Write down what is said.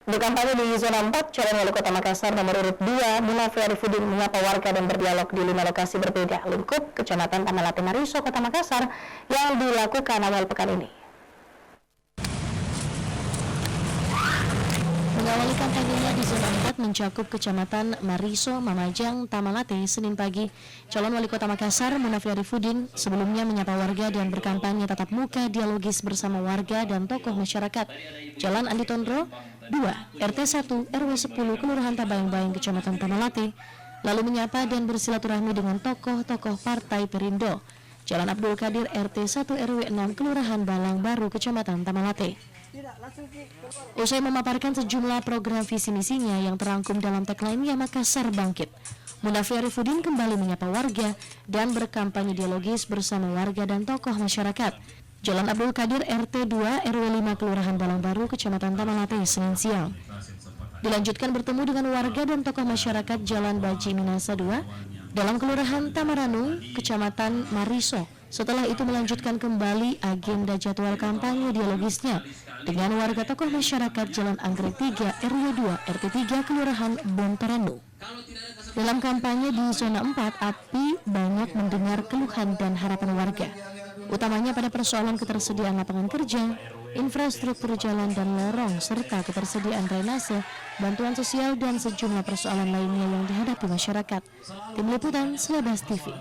Untuk kampanye di zona 4, calon wali kota Makassar nomor urut 2, Munafi Arifudin menyapa warga dan berdialog di 5 lokasi berbeda lingkup Kecamatan Tamalate Mariso, Kota Makassar yang dilakukan awal pekan ini. Mengawali kampanyenya di zona 4 mencakup Kecamatan Mariso, Mamajang, Tamalate, Senin pagi, calon wali kota Makassar, Munafi Arifudin, sebelumnya menyapa warga dan berkampanye tatap muka dialogis bersama warga dan tokoh masyarakat. Jalan Andi Tondro, 2, RT 1, RW 10, Kelurahan Tabayang-Bayang, Kecamatan Tamalate, lalu menyapa dan bersilaturahmi dengan tokoh-tokoh Partai Perindo. Jalan Abdul Qadir, RT 1, RW 6, Kelurahan Balang Baru, Kecamatan Tamalate. Usai memaparkan sejumlah program visi misinya yang terangkum dalam tagline-nya Makassar Bangkit, Munafi Arifudin kembali menyapa warga dan berkampanye dialogis bersama warga dan tokoh masyarakat. Jalan Abdul Qadir RT 2 RW 5 Kelurahan Balang Baru, Kecamatan Tamalate, Senin siang. Dilanjutkan bertemu dengan warga dan tokoh masyarakat Jalan Baji Minasa 2 dalam Kelurahan Tamaranu, Kecamatan Mariso. Setelah itu melanjutkan kembali agenda jadwal kampanye dialogisnya dengan warga tokoh masyarakat Jalan Anggrek 3 RW 2 RT 3 Kelurahan Bontaranu. Dalam kampanye di zona 4, API banyak mendengar keluhan dan harapan warga, utamanya pada persoalan ketersediaan lapangan kerja, infrastruktur jalan dan lorong, serta ketersediaan drainase, bantuan sosial dan sejumlah persoalan lainnya yang dihadapi masyarakat. Tim Liputan Selabas TV.